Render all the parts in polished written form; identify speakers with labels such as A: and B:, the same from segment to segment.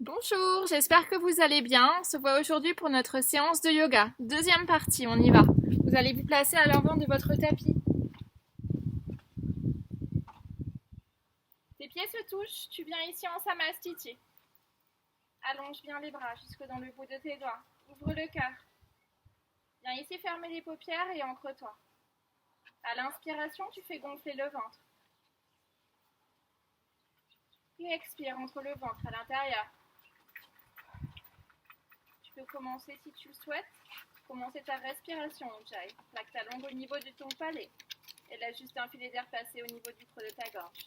A: Bonjour, j'espère que vous allez bien. On se voit aujourd'hui pour notre séance de yoga. Deuxième partie, on y va. Vous allez vous placer à l'avant de votre tapis. Tes pieds se touchent, tu viens ici en Samastiti. Allonge bien les bras jusque dans le bout de tes doigts. Ouvre le cœur. Viens ici fermer les paupières et ancre-toi. À l'inspiration, tu fais gonfler le ventre. Et expire entre le ventre à l'intérieur. Tu peux commencer si tu le souhaites. Commencer ta respiration, Ujjayi. Plaque ta langue au niveau de ton palais. Et laisse juste un filet d'air passer au niveau du creux de ta gorge.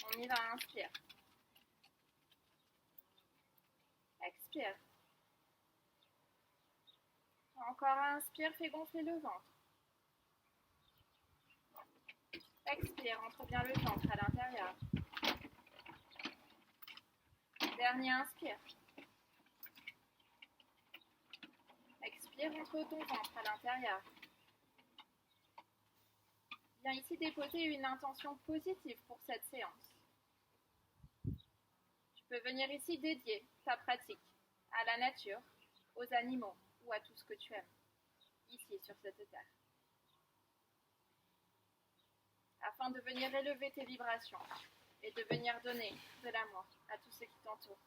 A: On y va, inspire. Expire. Encore inspire, fais gonfler le ventre. Expire, entre bien le ventre à l'intérieur. Dernier inspire. Expire, entre ton ventre à l'intérieur. Viens ici déposer une intention positive pour cette séance. Tu peux venir ici dédier ta pratique à la nature, aux animaux ou à tout ce que tu aimes, ici sur cette terre. Afin de venir élever tes vibrations et de venir donner de l'amour à tous ceux qui t'entourent.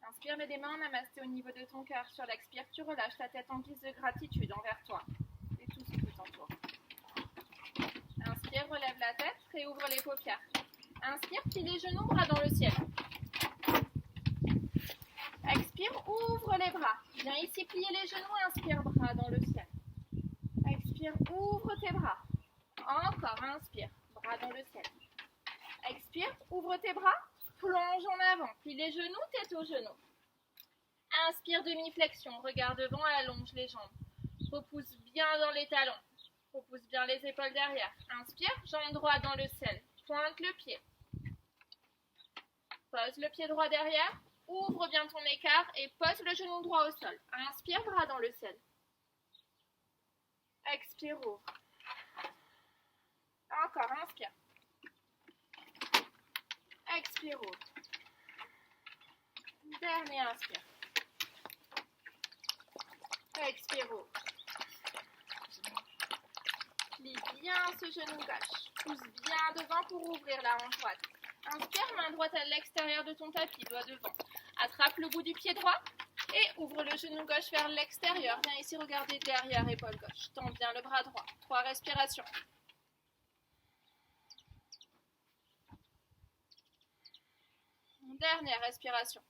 A: Inspire, mets des mains en namasté au niveau de ton cœur. Sur l'expire, tu relâches ta tête en guise de gratitude envers toi et tout ce qui t'entoure. Inspire, relève la tête, réouvre les paupières. Inspire, plie les genoux, bras dans le ciel. Expire, ouvre les bras. Viens ici plier les genoux, inspire, bras dans le ciel. Expire, ouvre tes bras. Encore, inspire, bras dans le ciel. Expire, ouvre tes bras, plonge en avant, plie les genoux, tête aux genoux. Inspire, demi-flexion, regarde devant, allonge les jambes. Repousse bien dans les talons. Repousse bien les épaules derrière. Inspire, jambe droite dans le ciel. Pointe le pied. Pose le pied droit derrière. Ouvre bien ton écart et pose le genou droit au sol. Inspire, bras dans le ciel. Expire, ouvre. Encore, inspire. Expire, ouvre. Dernier inspire. Expire, ouvre. Plie bien ce genou gauche. Pousse bien devant pour ouvrir la hanche droite. Inspire, main droite à l'extérieur de ton tapis, doigt devant. Attrape le bout du pied droit et ouvre le genou gauche vers l'extérieur. Viens ici regarder derrière, épaule gauche. Tends bien le bras droit. 3 respirations. Dernière respiration.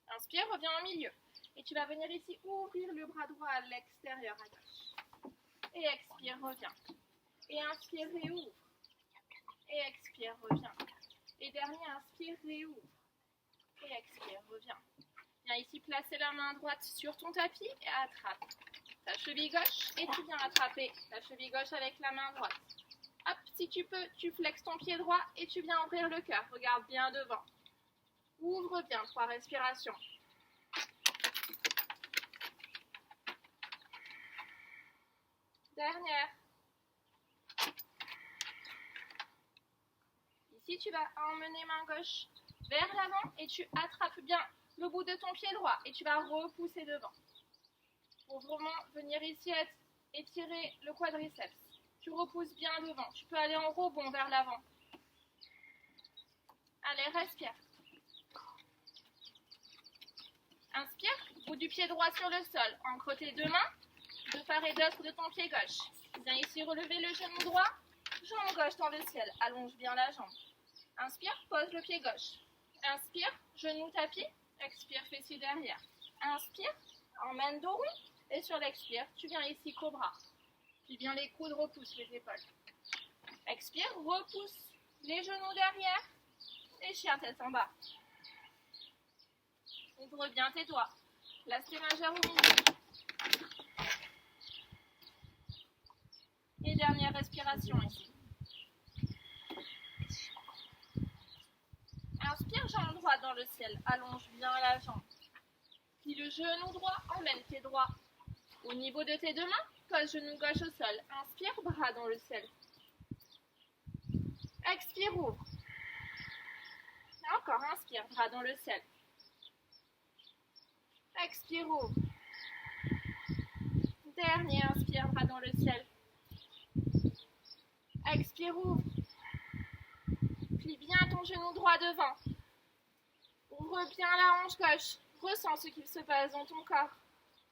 A: Inspire, reviens au milieu. Et tu vas venir ici ouvrir le bras droit à l'extérieur à gauche. Et expire, reviens. Et inspire, réouvre. Et expire, reviens. Et dernier, inspire, réouvre. Et expire, reviens. Viens ici placer la main droite sur ton tapis et attrape ta cheville gauche. Et tu viens attraper ta cheville gauche avec la main droite. Hop, si tu peux, tu flexes ton pied droit et tu viens ouvrir le cœur. Regarde bien devant. Ouvre bien, 3 respirations. Dernière. Ici, tu vas emmener main gauche vers l'avant et tu attrapes bien le bout de ton pied droit et tu vas repousser devant. Pour vraiment venir ici étirer le quadriceps. Tu repousses bien devant. Tu peux aller en rebond vers l'avant. Allez, respire. Inspire, bout du pied droit sur le sol. Ancre tes 2 mains de part et d'autre de ton pied gauche. Viens ici relever le genou droit. Jambe gauche dans le ciel. Allonge bien la jambe. Inspire, pose le pied gauche. Inspire, genou tapis. Expire, fessier derrière. Inspire, emmène dos rond. Et sur l'expire, tu viens ici cobra. Puis bien les coudes, repousse les épaules. Expire, repousse les genoux derrière. Et chien tête en bas. Ouvre bien tes doigts. Place tes majeurs au milieu. Et dernière respiration ici. Inspire, jambe droite dans le ciel. Allonge bien la jambe. Plie le genou droit, emmène tes droits au niveau de tes 2 mains. Pose genou gauche au sol. Inspire, bras dans le ciel. Expire, ouvre. Inspire, bras dans le ciel. Expire, ouvre. Dernier, inspire, bras dans le ciel. Expire, ouvre. Plie bien ton genou droit devant. Ouvre bien la hanche gauche. Ressens ce qu'il se passe dans ton corps.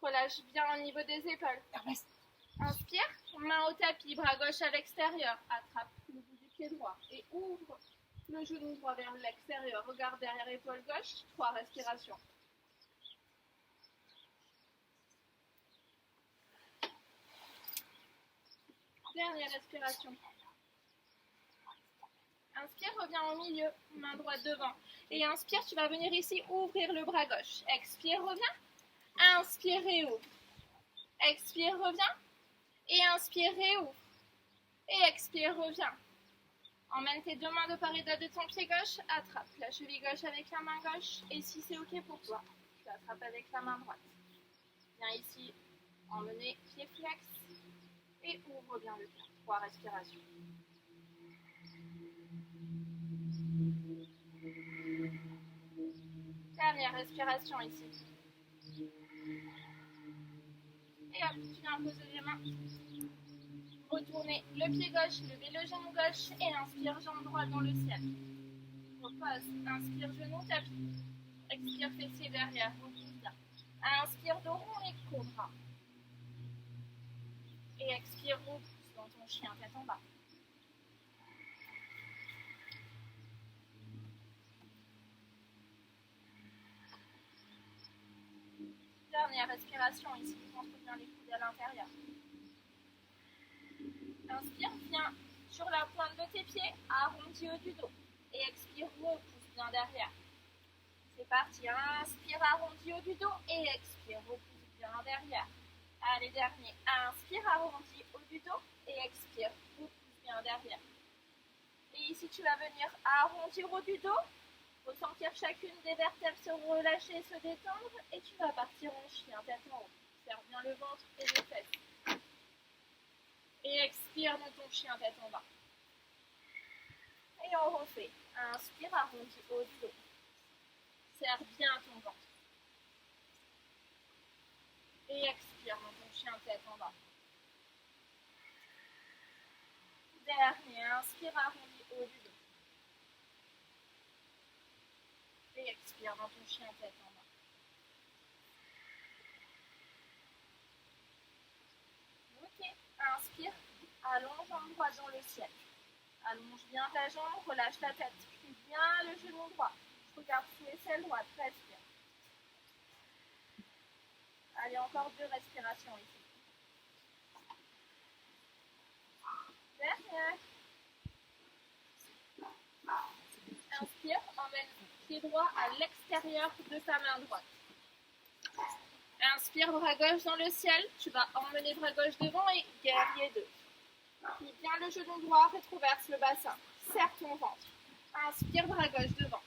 A: Relâche bien au niveau des épaules. Inspire, main au tapis, bras gauche à l'extérieur. Attrape le bout du pied droit et ouvre le genou droit vers l'extérieur. Regarde derrière épaule gauche. 3 respirations. Dernière respiration. Inspire, reviens au milieu, main droite devant. Et inspire, tu vas venir ici ouvrir le bras gauche. Expire, reviens. Inspire et ouvre. Expire, reviens. Et inspire et ouvre. Et expire, reviens. Emmène tes 2 mains de part et d'autre de ton pied gauche. Attrape la cheville gauche avec la main gauche. Et si c'est OK pour toi, tu attrapes avec la main droite. Viens ici, emmener pied flex. Et ouvre bien le cœur. 3 respirations. Dernière respiration ici. Et hop, tu viens poser les mains. Retournez le pied gauche, levez le genou gauche et inspire, jambe droite dans le ciel. Repose, inspire, genou, tapis. Expire, fessier derrière, repousse bien. Inspire, dos rond et cobra. Et expire, repousse dans ton chien, tête en bas. Dernière respiration ici, rentre bien les coudes à l'intérieur. Inspire, viens sur la pointe de tes pieds, arrondi au du dos. Et expire, repousse bien derrière. C'est parti, inspire, arrondi au du dos. Et expire, repousse bien derrière. Allez, dernier, inspire, arrondi au du dos. Et expire, repousse bien derrière. Et ici, tu vas venir arrondir au du dos. Ressentir chacune des vertèbres se relâcher, se détendre. Et tu vas partir en chien, tête en haut. Serre bien le ventre et les fesses. Et expire dans ton chien, tête en bas. Et on refait. Inspire, arrondi au dos. Serre bien ton ventre. Et expire dans ton chien, tête en bas. Dernier, inspire, arrondi au dos. Et expire dans ton chien, tête en bas. Ok, inspire, allonge jambe droite dans le ciel. Allonge bien ta jambe, relâche la tête, plie bien le genou droit. Regarde sous l'aisselle droite, respire. Allez, encore 2 respirations ici. Dernière. Inspire, emmène pied droit à l'extérieur de ta main droite. Inspire, bras gauche dans le ciel. Tu vas emmener bras gauche devant et guerrier 2. Plie bien le genou droit, rétroverse le bassin. Serre ton ventre. Inspire, bras gauche devant.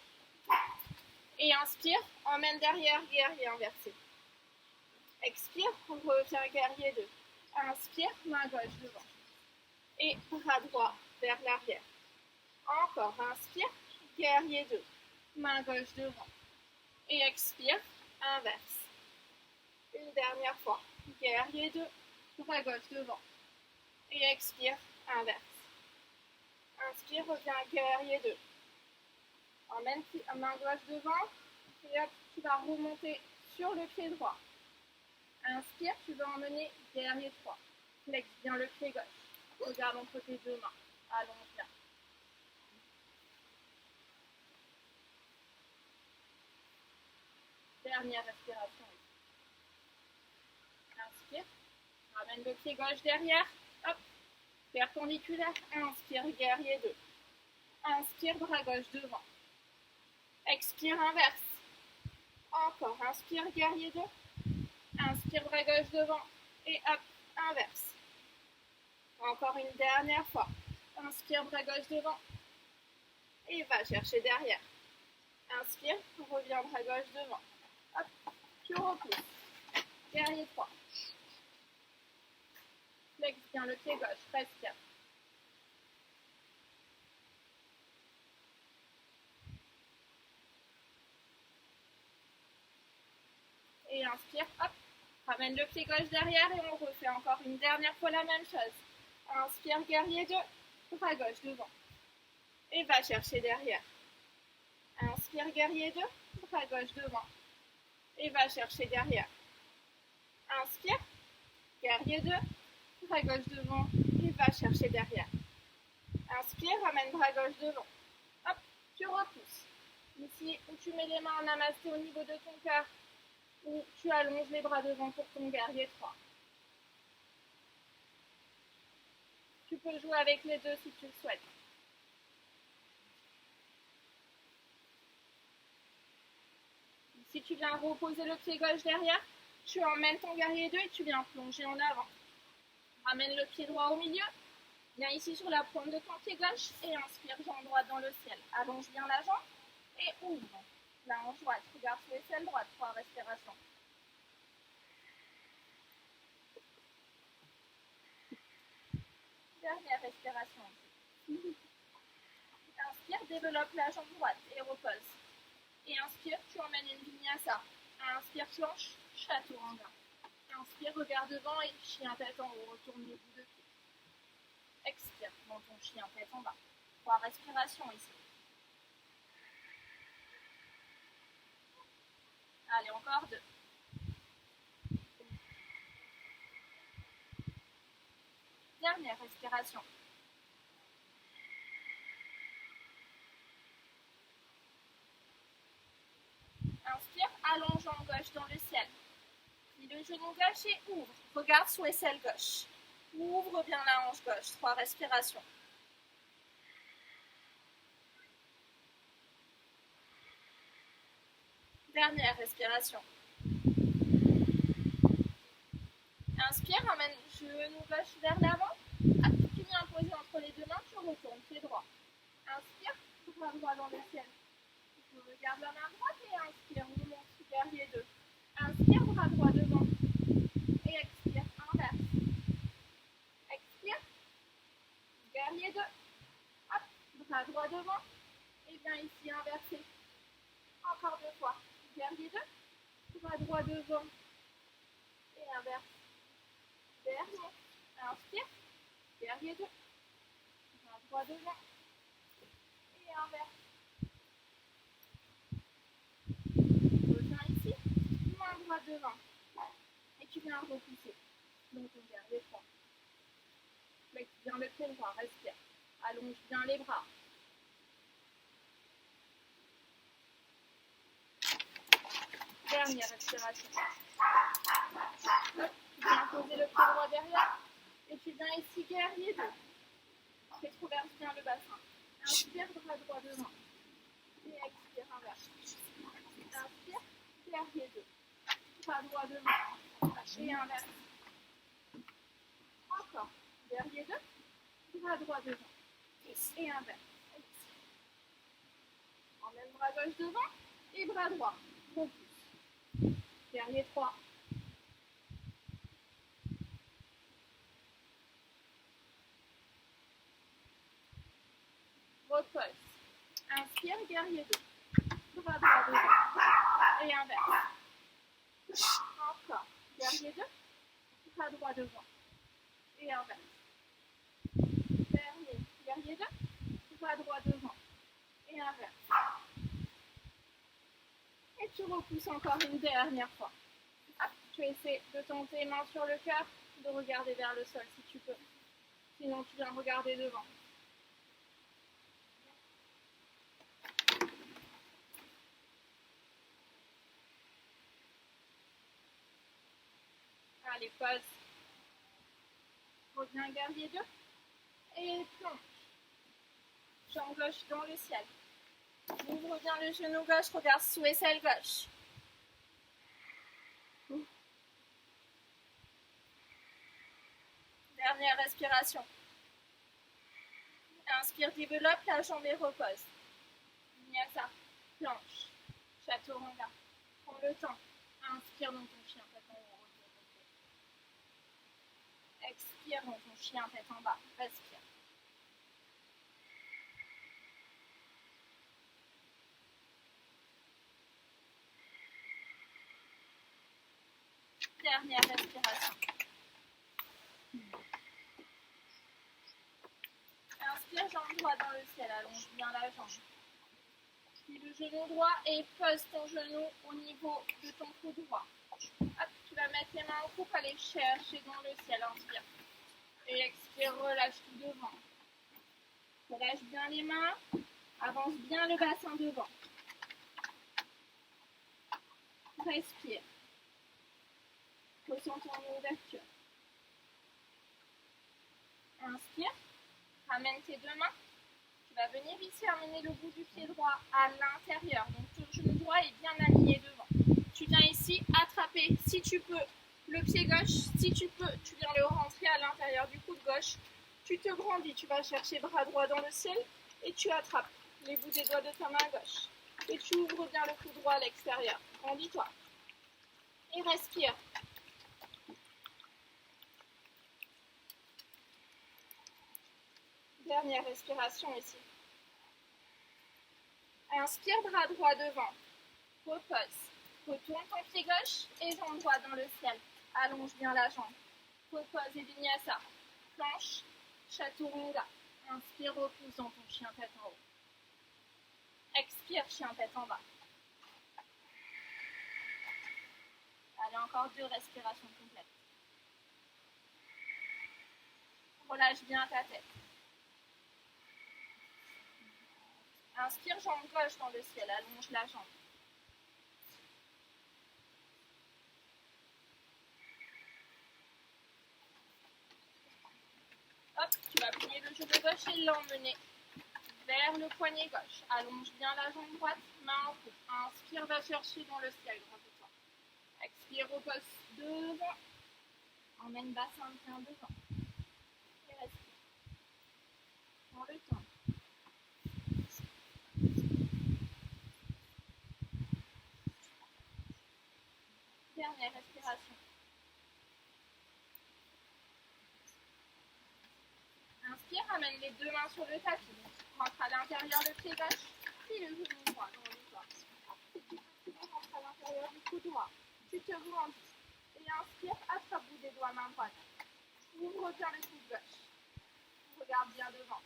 A: Et inspire, emmène derrière, guerrier inversé. Expire, reviens guerrier 2. Inspire, main gauche devant. Et bras droit vers l'arrière. Encore, inspire, guerrier 2. Main gauche devant. Et expire, inverse. Une dernière fois. Guerrier 2, bras gauche devant. Et expire, inverse. Inspire, reviens guerrier 2. Emmène main gauche devant. Et hop, tu vas remonter sur le pied droit. Inspire, tu vas emmener guerrier 3. Flex bien le pied gauche. Regarde entre tes 2 mains. Allonge bien. Dernière respiration. Inspire. Ramène le pied gauche derrière. Hop. Perpendiculaire. Inspire, guerrier 2. Inspire, bras gauche devant. Expire, inverse. Encore. Inspire, guerrier 2. Inspire, bras gauche devant. Et hop, inverse. Encore une dernière fois. Inspire, bras gauche devant. Et va chercher derrière. Inspire, reviens, bras gauche devant. Hop, tu repousses. Guerrier 3. Flex bien le pied gauche, respire. Et inspire, hop. Ramène le pied gauche derrière et on refait encore une dernière fois la même chose. Inspire, guerrier 2, bras gauche devant. Et va chercher derrière. Inspire, guerrier 2, bras gauche devant. Et va chercher derrière. Inspire, guerrier 2, bras gauche devant. Et va chercher derrière. Inspire, ramène bras gauche devant. Hop, tu repousses. Ici, où tu mets les mains en namasté au niveau de ton cœur, ou tu allonges les bras devant pour ton guerrier 3. Tu peux jouer avec les deux si tu le souhaites. Si tu viens reposer le pied gauche derrière, tu emmènes ton guerrier 2 et tu viens plonger en avant. Ramène le pied droit au milieu. Viens ici sur la pointe de ton pied gauche et inspire, jambe droite dans le ciel. Allonge bien la jambe et ouvre la hanche droite. Regarde sous l'aisselle droite, 3 respirations. Dernière respiration. Inspire, développe la jambe droite et repose. Et inspire, tu emmènes une vinyasa. Inspire, planche, chaturanga. Inspire, regarde devant et chien tête en haut, retourne les bouts de pied. Expire, dans ton chien tête en bas. 3 respirations ici. Allez, encore 2. Dernière respiration. Inspire, allonge jambe gauche dans le ciel. Plie le genou gauche et ouvre. Regarde sous l'aisselle gauche. Ouvre bien la hanche gauche. 3 respirations. Dernière respiration. Inspire, ramène genou gauche vers l'avant. Tu viens poser entre les deux mains, tu retournes pied droit. Inspire, bras droit dans le ciel. Tu regardes la main droite et inspire, nous monte guerrier 2. Inspire, bras droit devant. Et expire, inverse. Expire, guerrier 2. Hop, bras droit devant. Et bien ici, inversé. Encore 2 fois. Guerrier 2, bras droit devant. Et inverse. Dernier. Inspire, guerrier 2. Bras droit devant. Et inverse. Reviens ici, main droite devant. Et tu viens repousser. Donc ton guerrier 3. Flexe bien le pied droit, respire. Allonge bien les bras. Dernière respiration. Hop, tu viens poser le pied droit derrière. Et tu viens ici, guerrier 2. Rétroverse bien le bassin. Inspire, bras droit devant. Et expire, inverse. Inspire, guerrier 2. Bras droit devant. Et inverse. Encore. Guerrier 2. Bras droit devant. Et inverse. Emmène bras gauche devant. Et bras droit. Repousse. Guerrier 3. Repose. Inspire, guerrier 2. Bras droit devant. Et inverse. Encore. Guerrier 2. Bras droit devant. Et inverse. Dernier. Guerrier 2. Bras droit devant. Et inverse. Et tu repousses encore une dernière fois. Hop, tu essaies de tenter main sur le cœur, de regarder vers le sol si tu peux. Sinon, tu viens regarder devant. Allez, pause. Reviens, guerrier 2. Et plonge. Jambe gauche dans le ciel. Ouvre bien le genou gauche, regarde sous aisselle gauche. Dernière respiration. Inspire, développe la jambe et repose. Vinyasa, planche, chaturanga. Prends le temps. Inspire dans ton chien tête en haut. Expire dans ton chien tête en bas. Respire. Dernière respiration. Inspire, jambe droite dans le ciel, allonge bien la jambe. Puis le genou droit et pose ton genou au niveau de ton cou droit. Hop, tu vas mettre les mains en coupe, aller chercher dans le ciel, inspire. Et expire, relâche tout devant. Relâche bien les mains, avance bien le bassin devant. Respire. Ressens ton ouverture. Inspire. Ramène tes deux mains. Tu vas venir ici amener le bout du pied droit à l'intérieur. Donc ton genou droit est bien aligné devant. Tu viens ici attraper, si tu peux, le pied gauche. Si tu peux, tu viens le rentrer à l'intérieur du coude gauche. Tu te grandis, tu vas chercher bras droit dans le ciel et tu attrapes les bouts des doigts de ta main gauche. Et tu ouvres bien le coude droit à l'extérieur. Grandis-toi. Et respire. Dernière respiration ici. Inspire, bras droit devant. Repose. Retourne ton pied gauche et jambe droite dans le ciel. Allonge bien la jambe. Repose et vinyasa. Planche, chaturanga. Inspire, repousse dans ton chien tête en haut. Expire, chien tête en bas. Allez, encore 2 respirations complètes. Relâche bien ta tête. Inspire, jambe gauche dans le ciel, allonge la jambe. Hop, tu vas plier le genou gauche et l'emmener vers le poignet gauche. Allonge bien la jambe droite, main en coupe. Inspire, va chercher dans le ciel, grandis-toi. Expire, repose devant. Emmène bassin bien devant. Et respire. Prends le temps. Dernière respiration. Inspire, ramène les deux mains sur le tapis. Rentre à l'intérieur le pied gauche, puis le genou droit dans le corps. Rentre à l'intérieur du cou droit. Tu te grandis. Et inspire, attrape bout des doigts, main droite. Ouvre bien le coude gauche. Regarde bien devant.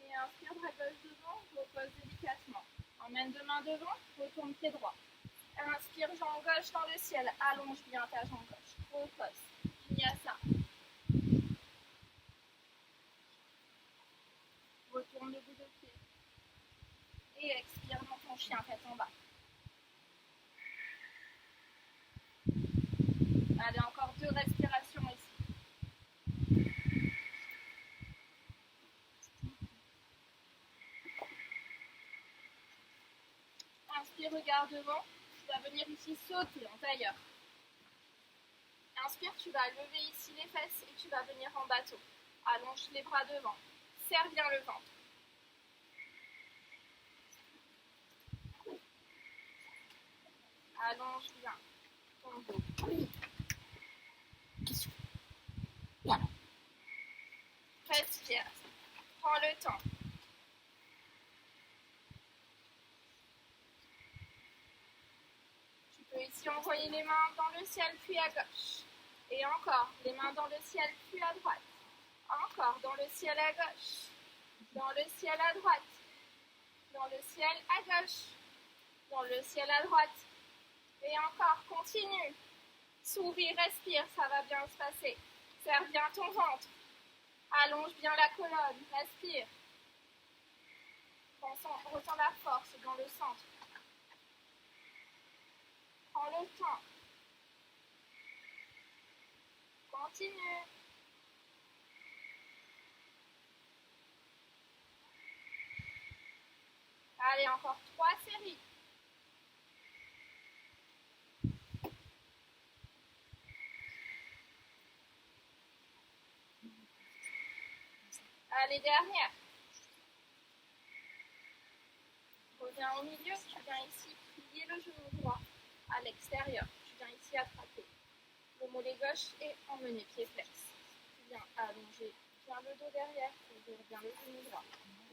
A: Et inspire, bras gauche devant, repose délicatement. Emmène deux mains devant, retourne pied droit. Inspire, jambe gauche dans le ciel. Allonge bien ta jambe gauche. Repose. Vinyasa. Retourne le bout de pied. Et expire dans ton chien, tête en bas. Allez, encore 2 respirations ici. Inspire, regarde devant. Tu vas venir ici sauter en tailleur. Inspire, tu vas lever ici les fesses et tu vas venir en bateau. Allonge les bras devant. Serre bien le ventre. Allonge bien ton dos. Respire. Prends le temps. Tu peux ici envoyer les mains dans le ciel puis à gauche. Et encore, les mains dans le ciel puis à droite. Encore, dans le ciel à gauche. Dans le ciel à droite. Dans le ciel à gauche. Dans le ciel à droite. Et encore, continue. Souris, respire, ça va bien se passer. Serre bien ton ventre. Allonge bien la colonne, respire. Ressens la force dans le centre. Prends le temps. Continue. Allez, encore 3 séries. Allez, dernière. Reviens au milieu, tu viens ici plier le genou droit à l'extérieur. Tu viens ici attraper le mollet gauche et emmener pied flex. Tu viens allonger Tiens le dos derrière, ouvrir bien le genou droit.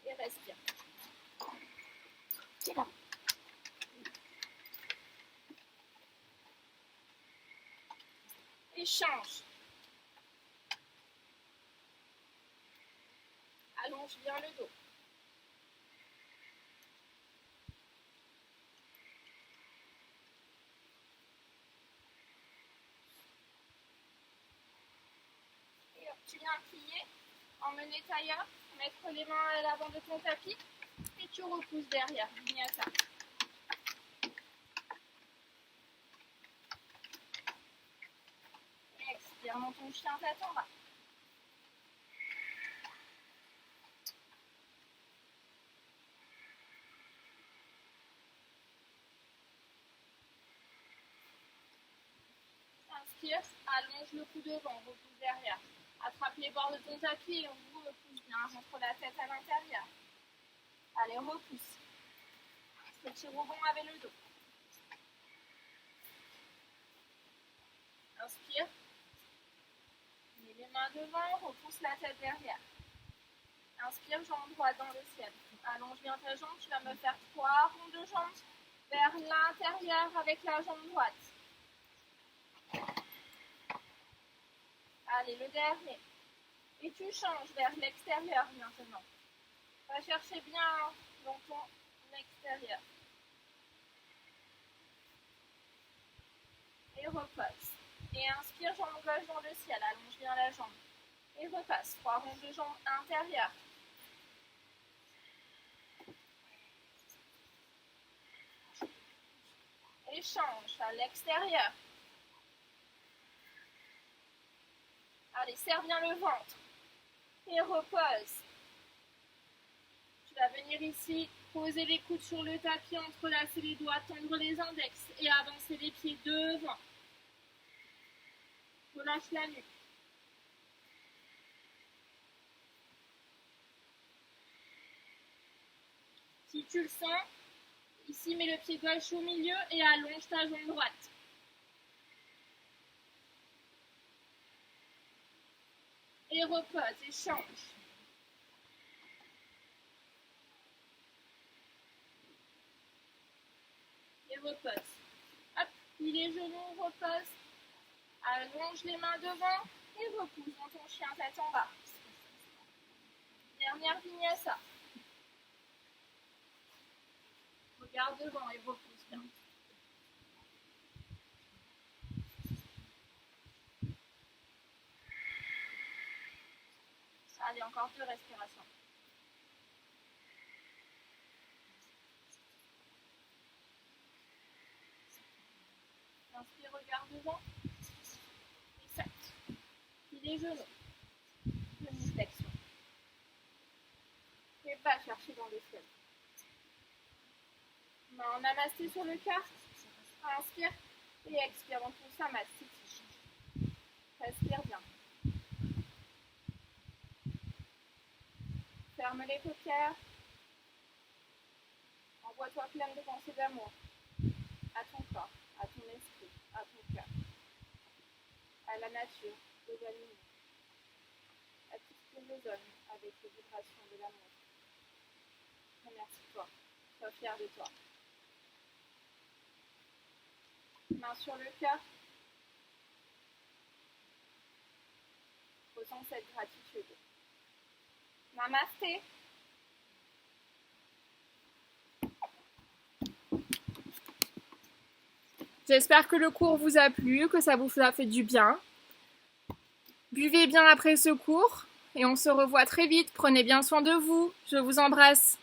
A: Et respire. C'est là. Et change. Allonge bien le dos. Et hop, tu viens plier, emmener tailleur, mettre les mains à l'avant de ton tapis et tu repousses derrière, vinyasa. Expire, monte ton chien tête en bas. Inspire, allonge le cou devant, repousse derrière. Attrape les bords de ton tapis et on vous repousse bien, rentre la tête à l'intérieur. Allez, repousse. Petit rebond avec le dos. Inspire. Mets les mains devant, repousse la tête derrière. Inspire, jambe droite dans le ciel. Allonge bien ta jambe, tu vas me faire 3 ronds de jambes vers l'intérieur avec la jambe droite. Allez, le dernier. Et tu changes vers l'extérieur maintenant. Va chercher bien dans ton extérieur. Et repasse. Et inspire, jambe gauche dans le ciel. Allonge bien la jambe. Et repasse. 3 ronds de jambes intérieures. Et change à l'extérieur. Allez, serre bien le ventre. Et repose. Tu vas venir ici, poser les coudes sur le tapis, entrelacer les doigts, tendre les index et avancer les pieds devant. Relâche la nuque. Si tu le sens, ici mets le pied gauche au milieu et allonge ta jambe droite. Et repose et change. Et repose. Hop, plie les genoux, repose. Allonge les mains devant et repousse dans ton chien tête en bas. Dernière vinyasa. Regarde devant et repousse bien. Allez, encore 2 respirations. Inspire, regarde devant. Et 7. Plie les genoux. Demi-flexion. Et pas chercher dans le ciel. Main en namasté sur le cœur. Inspire et expire dans ton samasthiti. Respire bien. Ferme les paupières. Envoie-toi pleine de pensées d'amour. À ton corps, à ton esprit, à ton cœur. À la nature, aux animaux. À tout ce qui résonne avec les vibrations de l'amour. Remercie-toi. Sois fier de toi. Main sur le cœur. Ressens cette gratitude. Namasté. J'espère que le cours vous a plu, que ça vous a fait du bien. Buvez bien après ce cours et on se revoit très vite. Prenez bien soin de vous. Je vous embrasse.